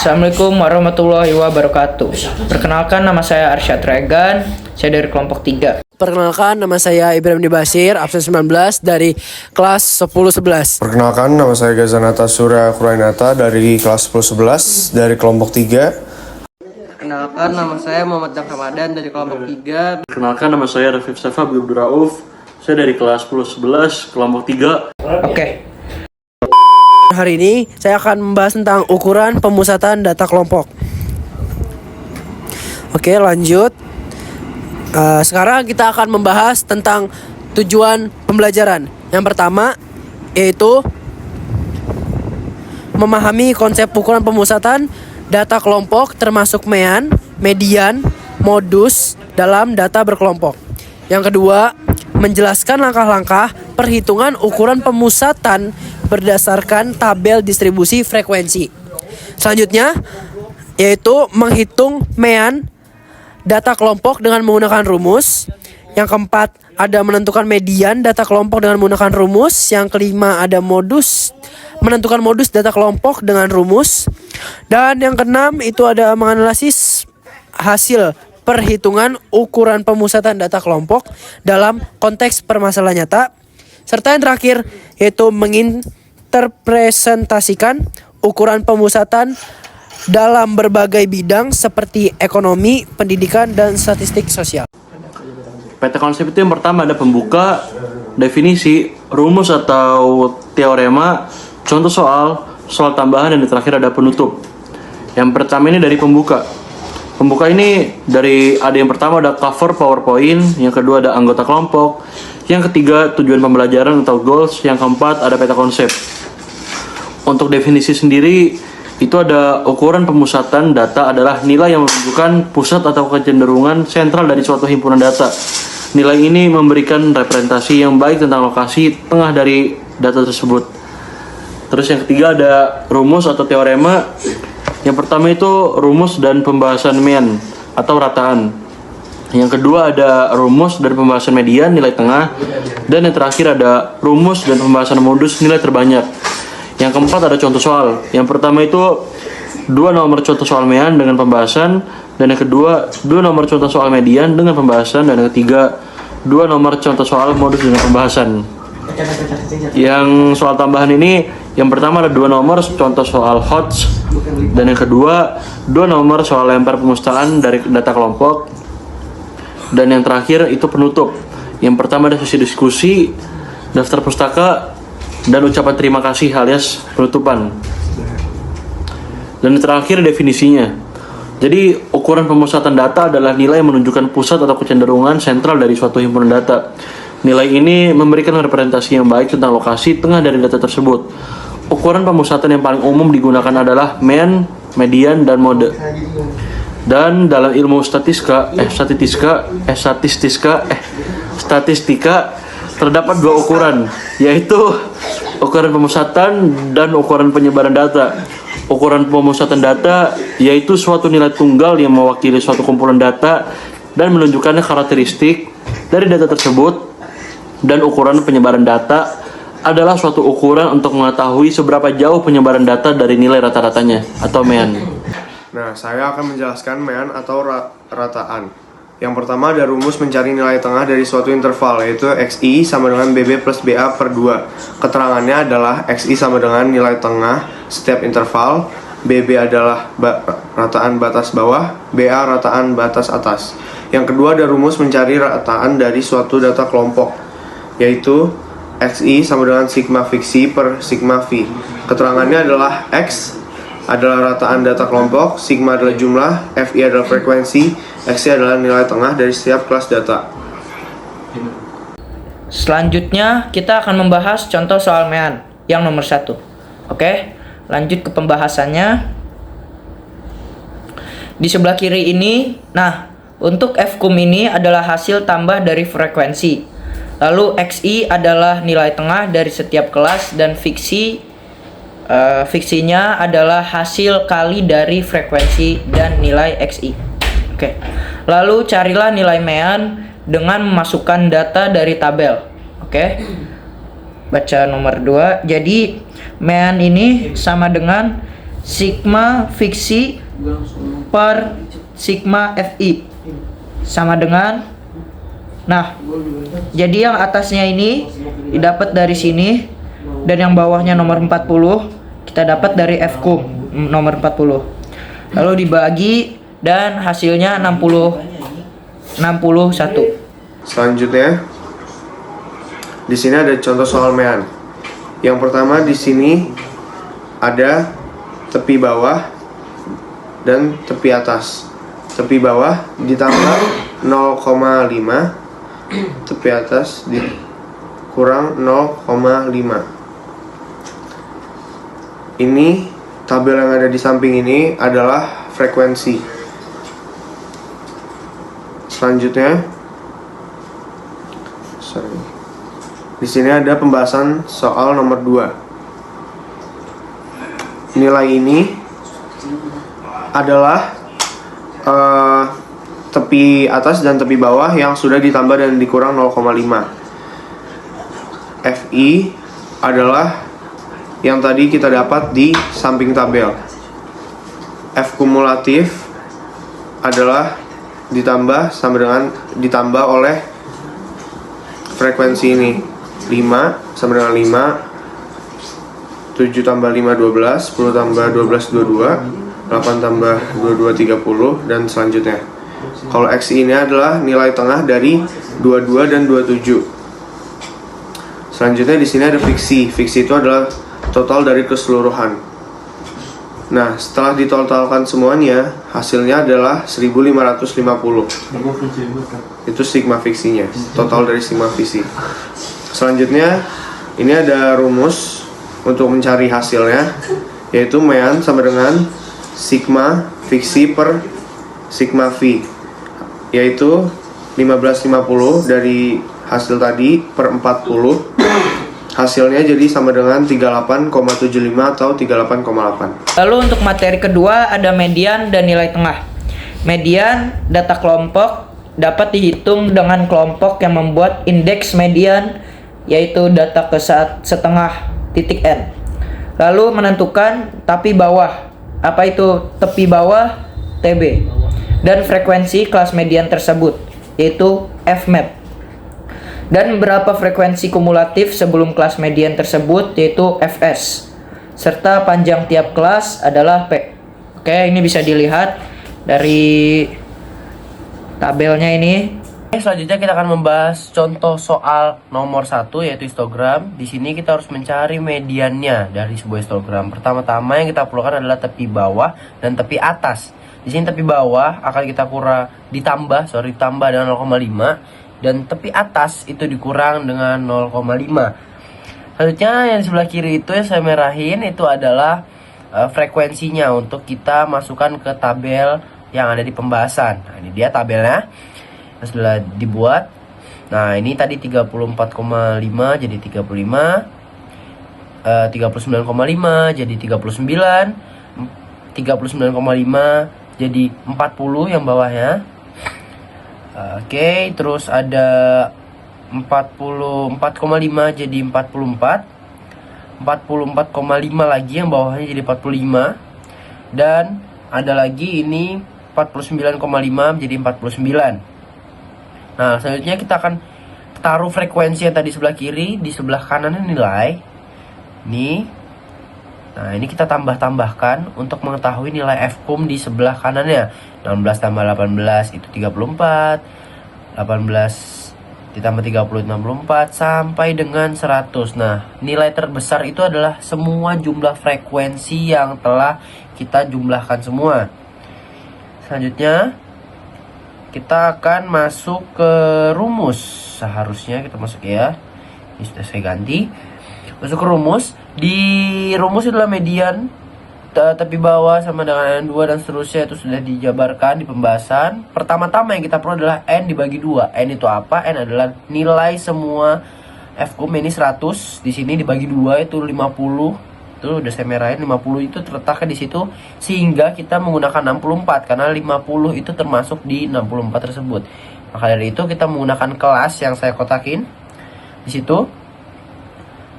Assalamualaikum warahmatullahi wabarakatuh. Perkenalkan, nama saya Arsyad Regan. Saya dari kelompok 3. Perkenalkan, nama saya Ibrahim Dibasir, absen 19 dari kelas 10-11. Perkenalkan, nama saya Gazanata Surya Kurainata dari kelas 10-11 dari kelompok 3. Perkenalkan, nama saya Muhammad Dam Ramadan dari kelompok 3. Perkenalkan, nama saya Rafif Safa Abdul Rauf. Saya dari kelas 10-11 kelompok 3. Oke. Hari ini saya akan membahas tentang ukuran pemusatan data kelompok. Oke, lanjut. Sekarang kita akan membahas tentang tujuan pembelajaran. Yang pertama yaitu memahami konsep ukuran pemusatan data kelompok termasuk mean, median, modus dalam data berkelompok. Yang kedua, menjelaskan langkah-langkah perhitungan ukuran pemusatan berdasarkan tabel distribusi frekuensi. Selanjutnya yaitu menghitung mean data kelompok dengan menggunakan rumus. Yang keempat, ada menentukan median data kelompok dengan menggunakan rumus. Yang kelima, ada menentukan modus data kelompok dengan rumus. Dan yang keenam itu ada menganalisis hasil perhitungan ukuran pemusatan data kelompok dalam konteks permasalahan nyata. Serta yang terakhir yaitu menginterpresentasikan ukuran pemusatan dalam berbagai bidang seperti ekonomi, pendidikan, dan statistik sosial. Peta konsep itu yang pertama ada pembuka, definisi, rumus atau teorema, contoh soal tambahan, dan yang terakhir ada penutup. Yang pertama ini dari pembuka. Pembuka ini yang pertama ada cover PowerPoint, yang kedua ada anggota kelompok, yang ketiga tujuan pembelajaran atau goals, yang keempat ada peta konsep. Untuk definisi sendiri itu ada ukuran pemusatan data adalah nilai yang menunjukkan pusat atau kecenderungan sentral dari suatu himpunan data. Nilai ini memberikan representasi yang baik tentang lokasi tengah dari data tersebut. Terus yang ketiga ada rumus atau teorema. Yang pertama itu rumus dan pembahasan mean atau rataan. Yang kedua ada rumus dan pembahasan median, nilai tengah. Dan yang terakhir ada rumus dan pembahasan modus, nilai terbanyak. Yang keempat ada contoh soal. Yang pertama itu 2 nomor contoh soal mean dengan pembahasan. Dan yang kedua 2 nomor contoh soal median dengan pembahasan. Dan yang ketiga 2 nomor contoh soal modus dengan pembahasan. Yang soal tambahan ini, yang pertama ada 2 nomor contoh soal HOTS. Dan yang kedua 2 nomor soal lempar pemustaan dari data kelompok. Dan yang terakhir itu penutup. Yang pertama ada sesi diskusi, daftar pustaka, dan ucapan terima kasih alias penutupan. Dan yang terakhir definisinya. Jadi ukuran pemusatan data adalah nilai yang menunjukkan pusat atau kecenderungan sentral dari suatu himpunan data. Nilai ini memberikan representasi yang baik tentang lokasi tengah dari data tersebut. Ukuran pemusatan yang paling umum digunakan adalah mean, median, dan mode. Dan dalam ilmu statistika terdapat 2 ukuran, yaitu ukuran pemusatan dan ukuran penyebaran data. Ukuran pemusatan data yaitu suatu nilai tunggal yang mewakili suatu kumpulan data dan menunjukkannya karakteristik dari data tersebut. Dan ukuran penyebaran data adalah suatu ukuran untuk mengetahui seberapa jauh penyebaran data dari nilai rata-ratanya atau mean. Nah, saya akan menjelaskan mean atau rataan. Yang pertama ada rumus mencari nilai tengah dari suatu interval, yaitu XI sama dengan BB plus BA per 2. Keterangannya adalah XI sama dengan nilai tengah setiap interval, BB adalah rataan batas bawah, BA rataan batas atas. Yang kedua ada rumus mencari rataan dari suatu data kelompok, yaitu XI sama dengan sigma fiksi per sigma V. Keterangannya adalah X adalah rataan data kelompok, sigma adalah jumlah, FI adalah frekuensi, XI adalah nilai tengah dari setiap kelas data. Selanjutnya kita akan membahas contoh soal mean yang nomor 1. Oke, lanjut ke pembahasannya. Di sebelah kiri ini, untuk Fkum ini adalah hasil tambah dari frekuensi. Lalu XI adalah nilai tengah dari setiap kelas, dan fiksinya adalah hasil kali dari frekuensi dan nilai XI. Oke. Lalu carilah nilai mean dengan memasukkan data dari tabel. Oke. Baca nomor 2. Jadi mean ini sama dengan sigma fiksi per sigma fi sama dengan, nah jadi yang atasnya ini didapat dari sini dan yang bawahnya nomor 40 kita dapat dari Fkum nomor 40, lalu dibagi dan hasilnya 61. Selanjutnya, di sini ada contoh soal mean. Yang pertama di sini ada tepi bawah dan tepi atas. Tepi bawah ditambah 0,5, tepi atas dikurang 0,5. Ini tabel yang ada di samping ini adalah frekuensi. Selanjutnya, di sini ada pembahasan soal nomor 2. Nilai ini adalah tepi atas dan tepi bawah yang sudah ditambah dan dikurang 0,5. Fi adalah yang tadi kita dapat di samping tabel. F kumulatif adalah ditambah sama dengan ditambah oleh frekuensi ini. 5 sama dengan 5, 7 tambah 5 12, 10 tambah 12 22, 8 tambah 22 30 dan selanjutnya. Kalau X ini adalah nilai tengah dari 22 dan 27. Selanjutnya di sini ada fiksi. Fiksi itu adalah total dari keseluruhan. Nah, setelah ditotalkan semuanya, hasilnya adalah 1550. Itu sigma fiksinya, total dari sigma fiksi. Selanjutnya, ini ada rumus untuk mencari hasilnya, yaitu mean sama dengan sigma fiksi per sigma fi, yaitu 1550 dari hasil tadi per 40. Hasilnya jadi sama dengan 38,75 atau 38,8. Lalu untuk materi kedua ada median dan nilai tengah. Median data kelompok dapat dihitung dengan kelompok yang membuat indeks median, yaitu data ke setengah titik n. Lalu menentukan tepi bawah. Apa itu tepi bawah? TB. Dan frekuensi kelas median tersebut, yaitu Fmap. Dan berapa frekuensi kumulatif sebelum kelas median tersebut, yaitu Fs. Serta panjang tiap kelas adalah P. Oke, ini bisa dilihat dari tabelnya ini. Selanjutnya kita akan membahas contoh soal nomor 1, yaitu histogram. Di sini kita harus mencari mediannya dari sebuah histogram. Pertama-tama yang kita perlukan adalah tepi bawah dan tepi atas. Di sini tepi bawah akan kita ditambah dengan 0,5 dan tepi atas itu dikurang dengan 0,5. Selanjutnya yang di sebelah kiri itu yang saya merahin itu adalah frekuensinya untuk kita masukkan ke tabel yang ada di pembahasan. Nah, ini dia tabelnya. Sudah dibuat. Nah, ini tadi 34,5 jadi 35, 39,5 jadi 39, 39,5 jadi 40 yang bawahnya. Oke, terus ada 44,5 jadi 44, 44,5 lagi yang bawahnya jadi 45, dan ada lagi ini 49,5 jadi 49. Nah, selanjutnya kita akan taruh frekuensi yang tadi sebelah kiri, di sebelah kanan nilai. Nih. Nah, ini kita tambahkan untuk mengetahui nilai Fkum di sebelah kanannya. 16 tambah 18 itu 34. 18 ditambah 30 64 sampai dengan 100. Nah, nilai terbesar itu adalah semua jumlah frekuensi yang telah kita jumlahkan semua. Selanjutnya kita akan masuk ke rumus. Seharusnya kita masuk ya. Ini sudah saya ganti. Masuk ke rumus. Di rumus adalah median, tepi bawah sama dengan N2 dan seterusnya itu sudah dijabarkan di pembahasan. Pertama-tama yang kita perlu adalah N dibagi 2. N itu apa? N adalah nilai semua Fkum ini 100. Di sini dibagi 2 itu 50. Itu udah saya merahin, 50 itu terletakkan di situ sehingga kita menggunakan 64 karena 50 itu termasuk di 64 tersebut. Maka dari itu kita menggunakan kelas yang saya kotakin di situ.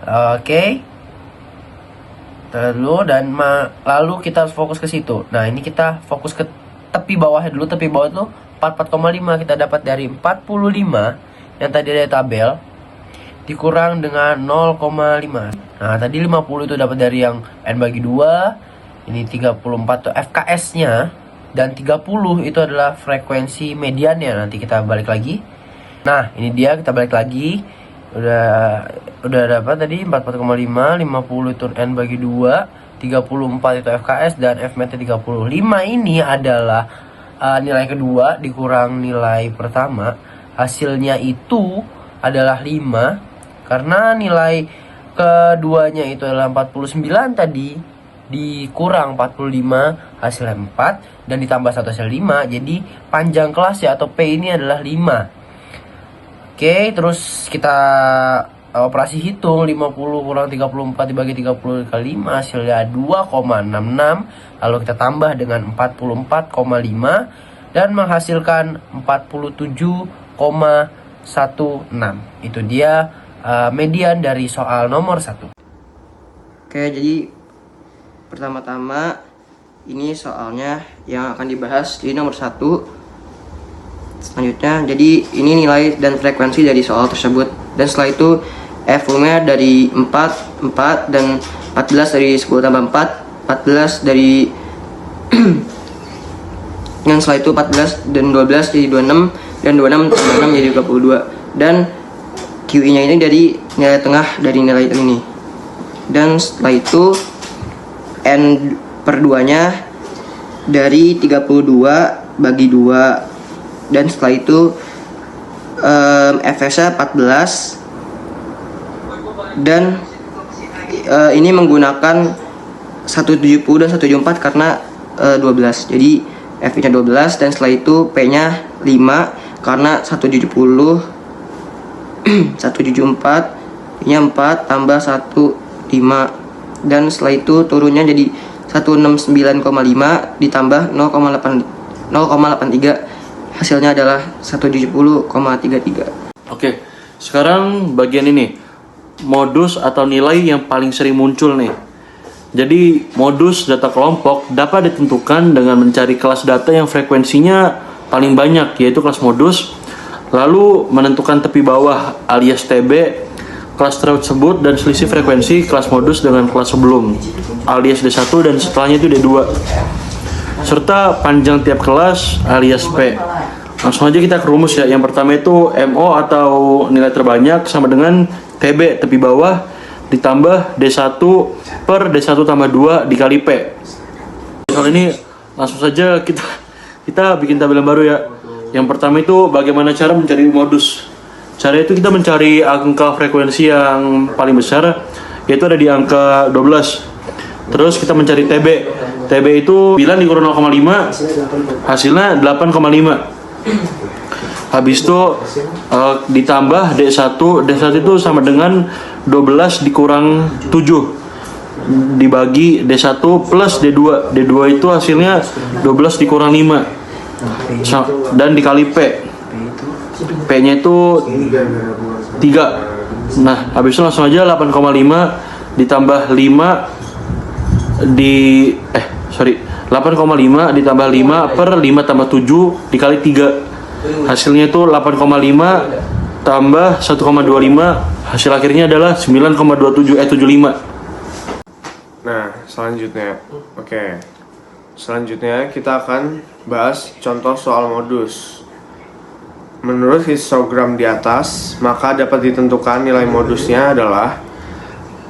Oke. Lalu kita harus fokus ke situ. Nah, ini kita fokus ke tepi bawahnya dulu. Tepi bawah itu 44,5 kita dapat dari 45 yang tadi ada di tabel dikurang dengan 0,5. Nah, tadi 50 itu dapat dari yang N bagi 2. Ini 34 tuh FKS-nya, dan 30 itu adalah frekuensi mediannya. Nanti kita balik lagi. Nah, ini dia, kita balik lagi. Udah dapat tadi 44,5, 50 itu N bagi 2, 34 itu FKS, dan Fmat 30. 5 ini adalah nilai kedua dikurang nilai pertama. Hasilnya itu adalah 5, karena nilai keduanya itu adalah 49 tadi dikurang 45 hasilnya 4 dan ditambah 1 hasil 5. Jadi panjang kelas ya atau P ini adalah 5. Oke, terus kita operasi hitung 50 kurang 34 dibagi 30 kali 5 hasilnya 2,66. Lalu kita tambah dengan 44,5 dan menghasilkan 47,16. Itu dia median dari soal nomor 1. Oke, jadi pertama-tama ini soalnya yang akan dibahas di nomor 1. Selanjutnya, jadi ini nilai dan frekuensi dari soal tersebut. Dan setelah itu F-nya dari 4 dan 14 dari 10 tambah 4, 14 dari dan setelah itu 14 dan 12 jadi 26, dan 26 tambah 6 jadi 22. Dan QI-nya ini dari nilai tengah dari nilai ini. Dan setelah itu N per 2-nya dari 32 bagi 2. Dan setelah itu FS-nya 14. Dan ini menggunakan 170 dan 174 karena 12. Jadi F-nya 12, dan setelah itu P-nya 5 karena 170 174, P-nya 4 tambah 1 5. Dan setelah itu turunnya jadi 169,5 ditambah 0,83. Hasilnya adalah 170,33. Oke, sekarang bagian ini, modus atau nilai yang paling sering muncul nih. Jadi modus data kelompok dapat ditentukan dengan mencari kelas data yang frekuensinya paling banyak, yaitu kelas modus, lalu menentukan tepi bawah alias TB kelas tersebut dan selisih frekuensi kelas modus dengan kelas sebelum alias D1 dan setelahnya itu D2, serta panjang tiap kelas alias P. Langsung aja kita ke rumus ya. Yang pertama itu MO atau nilai terbanyak sama dengan TB tepi bawah ditambah D1 per D1 tambah 2 dikali P. Soal ini langsung saja kita bikin tabelan baru ya. Yang pertama itu bagaimana cara mencari modus. Cara itu kita mencari angka frekuensi yang paling besar, yaitu ada di angka 12. Terus kita mencari TB. TB itu 9 dikurang 0,5, hasilnya 8,5. Habis itu ditambah D1. D1 itu sama dengan 12 dikurang 7 dibagi D1 plus D2. D2 itu hasilnya 12 dikurang 5 dan dikali P. P-nya itu 3. Nah, habis itu langsung aja 8,5 ditambah 5 8,5 ditambah 5 per 5 tambah 7 dikali 3. Hasilnya itu 8,5 tambah 1,25. Hasil akhirnya adalah 9,75. Nah, selanjutnya. Oke. Selanjutnya kita akan bahas contoh soal modus. Menurut histogram di atas, maka dapat ditentukan nilai modusnya adalah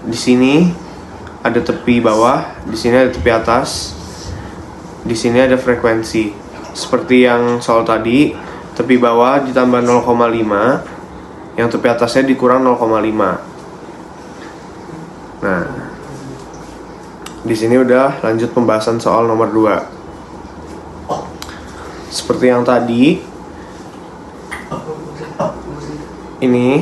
di sini ada tepi bawah, di sini ada tepi atas, di sini ada frekuensi. Seperti yang soal tadi, tepi bawah ditambah 0,5, yang tepi atasnya dikurang 0,5. Nah, di sini udah lanjut pembahasan soal nomor 2. Seperti yang tadi, ini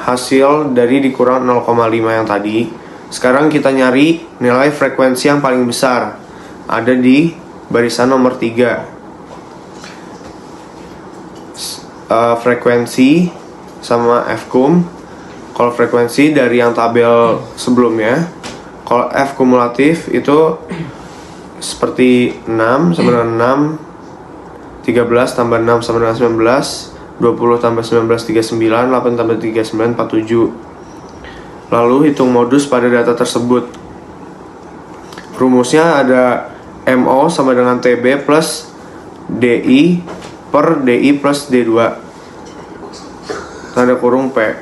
hasil dari dikurang 0,5 yang tadi. Sekarang kita nyari nilai frekuensi yang paling besar. Ada di barisan nomor 3. Frekuensi sama Fkum. Kalau frekuensi dari yang tabel sebelumnya, Kalau F kumulatif itu seperti 6 sama dengan 6, 13 tambah 6 sama dengan 19, 20 tambah 19 39, 8 tambah 39 47. Lalu hitung modus pada data tersebut. Rumusnya ada MO sama dengan TB plus DI per DI plus D2 tanda kurung P.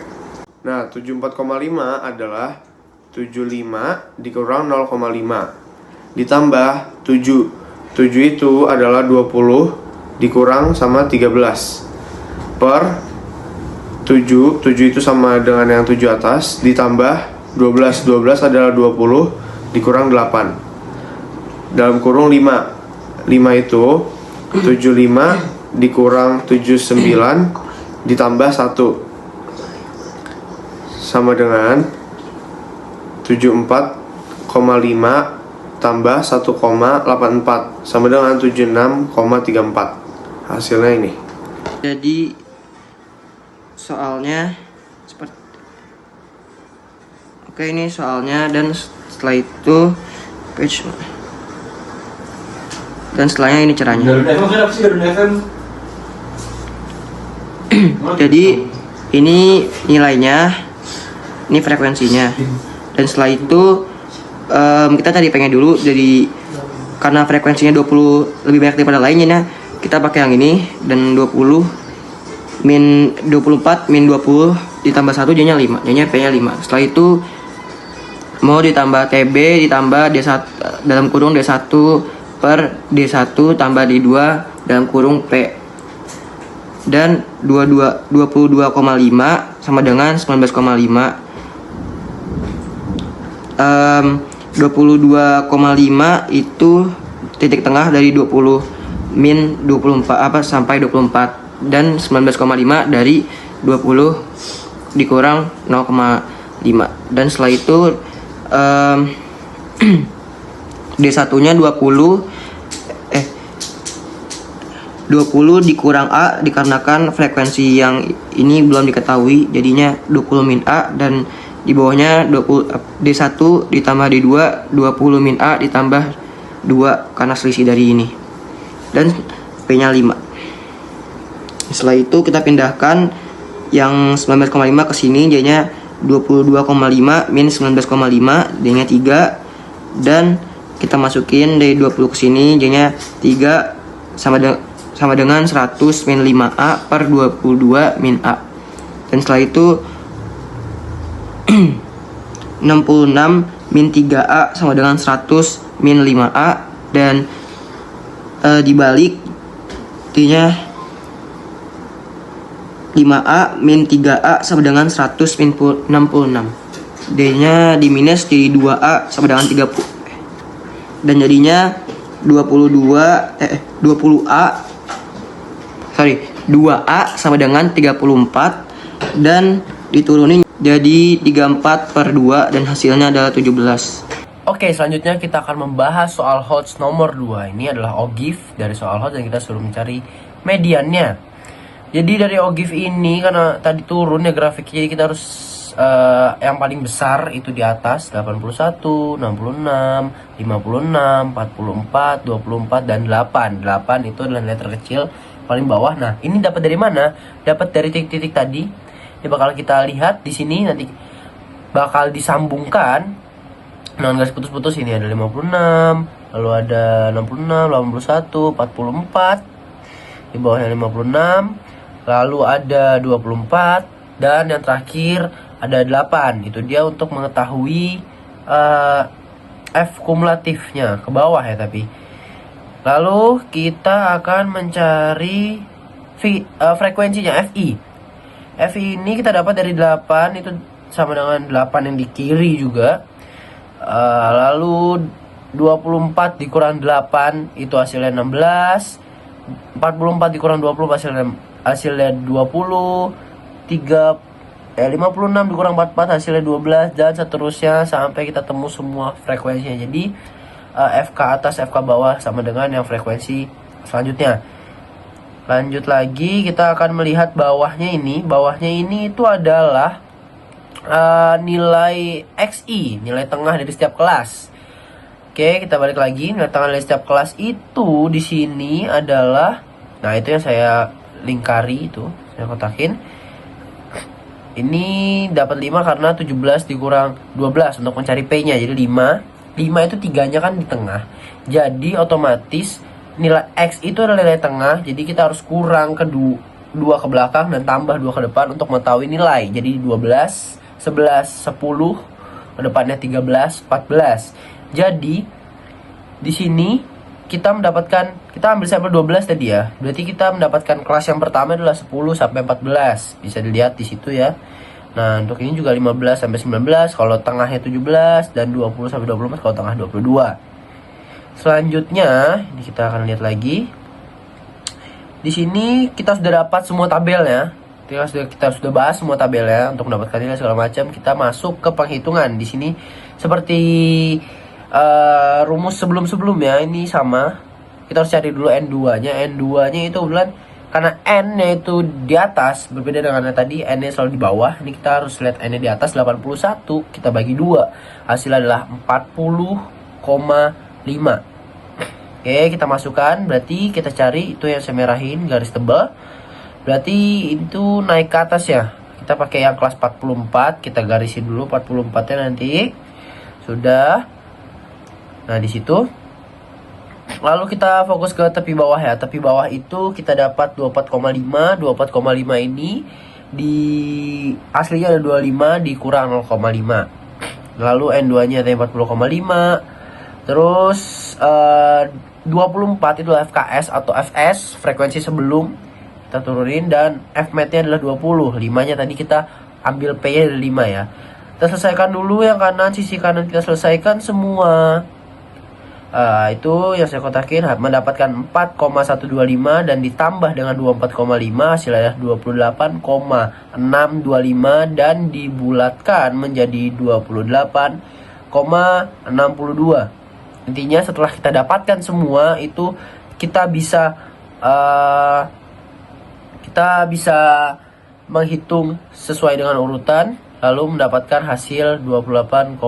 Nah, 74,5 adalah 75 dikurang 0,5 ditambah 7. 7 itu adalah 20 dikurang sama 13 per 7. 7 itu sama dengan yang 7 atas ditambah 12. 12 adalah 20 dikurang 8 dalam kurung 5. 5 itu 75 dikurang 79 ditambah 1 sama dengan 74,5 tambah 1,84 sama dengan 76,34. Hasilnya ini. Jadi soalnya seperti oke, ini soalnya, dan setelah itu page, dan setelahnya ini caranya. Jadi ini nilainya, ini frekuensinya, dan setelah itu kita tadi pengen dulu, jadi karena frekuensinya 20 lebih banyak daripada lainnya, kita pakai yang ini, dan 20 min 24 min 20 ditambah 1 jadinya 5, jadinya P nya 5. Setelah itu mau ditambah TB ditambah D1 dalam kurung D1 per D1 tambah D2 dalam kurung P, dan 22,5 sama dengan 19,5. 22,5 itu titik tengah dari 20 min 24 sampai 24, dan 19,5 dari 20 dikurang 0,5. Dan setelah itu D1 nya 20 dikurang A dikarenakan frekuensi yang ini belum diketahui, jadinya 20 min A, dan di bawahnya 20 D1 ditambah D2 20 min A ditambah 2 karena selisih dari ini, dan P nya 5. Setelah itu kita pindahkan yang 19,5 ke sini, jadinya 22,5 min 19,5 jadinya 3, dan kita masukin dari 20 ke sini, jadinya 3 sama dengan 100 min 5A per 22 min A. Dan setelah itu 66 min 3A sama dengan 100 min 5A, dan dibalik jadinya 5A min 3A sama dengan 100 min 66. D nya di minus jadi 2A sama dengan 30, dan jadinya 2A sama dengan 34, dan diturunin jadi 34 per 2, dan hasilnya adalah 17. Oke, selanjutnya kita akan membahas soal Hodge nomor 2. Ini adalah OGIF dari soal Hodge, dan kita suruh mencari mediannya. Jadi dari OGIF ini, karena tadi turun ya grafiknya, jadi kita harus yang paling besar itu di atas 81, 66, 56, 44, 24, dan 8. 8 itu adalah nilai terkecil paling bawah. Nah, ini dapat dari mana? Dapat dari titik-titik tadi. Ini bakal kita lihat di sini, nanti bakal disambungkan dengan garis putus-putus. Ini ada 56, lalu ada 66, 81, 44. Di bawahnya 56. Lalu ada 24, dan yang terakhir ada 8. Itu dia untuk mengetahui F kumulatifnya ke bawah ya. Tapi lalu kita akan mencari frekuensinya FI. FI ini kita dapat dari 8, itu sama dengan 8 yang di kiri juga. Lalu 24 dikurang 8 itu hasilnya 16. 44 dikurang 20 hasilnya 20, 56 dikurang 44 hasilnya 12, dan seterusnya sampai kita temu semua frekuensinya. Jadi FK atas FK bawah sama dengan yang frekuensi selanjutnya. Lanjut lagi, kita akan melihat bawahnya ini. Bawahnya ini itu adalah nilai XI, nilai tengah dari setiap kelas. Oke, kita balik lagi. Nilai tengah dari setiap kelas itu di sini adalah, nah itu yang saya lingkari, itu saya kotakin. Ini dapat 5 karena 17 dikurang 12 untuk mencari P-nya. Jadi 5 itu 3-nya kan di tengah. Jadi otomatis nilai X itu adalah nilai tengah. Jadi kita harus kurang ke 2 ke belakang dan tambah 2 ke depan untuk mengetahui nilai. Jadi 12, 11, 10, ke depannya 13, 14. Jadi di sini kita ambil sampel 12 tadi ya. Berarti kita mendapatkan kelas yang pertama adalah 10 sampai 14. Bisa dilihat di situ ya. Nah, untuk ini juga 15 sampai 19 kalau tengahnya 17 dan 20 sampai 24 kalau tengah 22. Selanjutnya, ini kita akan lihat lagi. Di sini kita sudah dapat semua tabelnya. Kita sudah bahas semua tabelnya untuk mendapatkan nilai segala macam. Kita masuk ke penghitungan. Di sini seperti rumus sebelumnya ini sama. Kita harus cari dulu N2-nya. N2-nya itu bulan karena N-nya itu di atas, berbeda dengan yang tadi N-nya selalu di bawah. Ini kita harus lihat N-nya di atas 81, kita bagi 2. Hasilnya adalah 40,5. Oke, kita masukkan, berarti kita cari itu yang saya merahin garis tebal. Berarti itu naik ke atas ya. Kita pakai yang kelas 44, kita garisin dulu 44-nya nanti. Sudah. Nah, di situ. Lalu kita fokus ke tepi bawah ya. Tepi bawah itu kita dapat 24,5. 24,5 ini di aslinya ada 25 dikurang 0,5. Lalu N2-nya ada 40,5. Terus 24 itu FKS atau FS, frekuensi sebelum kita turunin, dan Fmat-nya adalah 20. 5-nya tadi kita ambil P-nya dari 5 ya. Kita selesaikan dulu yang kanan, sisi kanan kita selesaikan semua. Itu yang saya kotakin mendapatkan 4,125 dan ditambah dengan 24,5 hasilnya 28,625 dan dibulatkan menjadi 28,62. Intinya setelah kita dapatkan semua itu kita bisa menghitung sesuai dengan urutan lalu mendapatkan hasil 28,62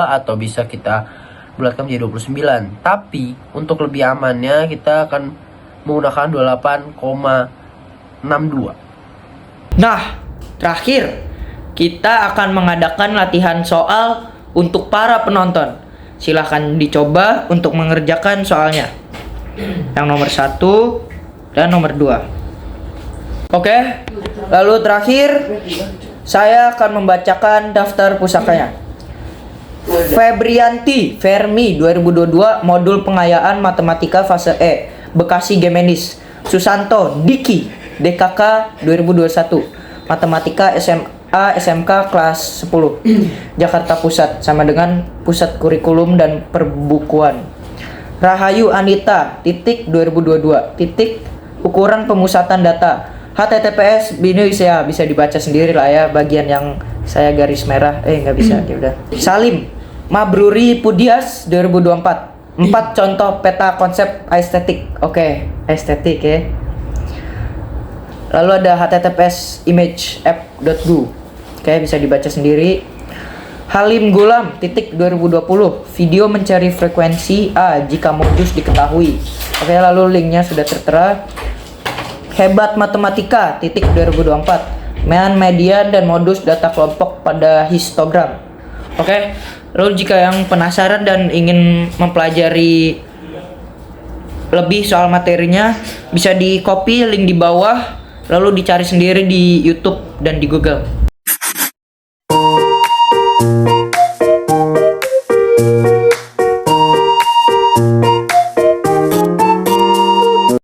atau bisa kita bulatkan menjadi 29. Tapi untuk lebih amannya kita akan menggunakan 28,62. Nah, terakhir kita akan mengadakan latihan soal untuk para penonton. Silahkan dicoba untuk mengerjakan soalnya. Yang nomor 1 dan nomor 2. Oke, lalu terakhir saya akan membacakan daftar pusakanya. Febrianti Fermi 2022 modul pengayaan matematika fase E Bekasi Gemenis. Susanto Diki DKK 2021 matematika SMA SMK kelas 10 Jakarta Pusat sama dengan Pusat Kurikulum dan Perbukuan. Rahayu Anita titik 2022 titik ukuran pemusatan data HTTPS Indonesia, bisa dibaca sendiri lah ya bagian yang saya garis merah nggak bisa ya udah. Salim Mabruri Pudias 2024 4 contoh peta konsep estetik. Oke, estetik ya. Lalu ada https image app.gu. Oke, bisa dibaca sendiri. Halim Gulam titik 2020 video mencari frekuensi A jika modus diketahui. Oke, lalu linknya sudah tertera. Hebat matematika titik 2024 median dan modus data kelompok pada histogram. Oke, lalu jika yang penasaran dan ingin mempelajari lebih soal materinya bisa di copy link di bawah lalu dicari sendiri di YouTube dan di Google.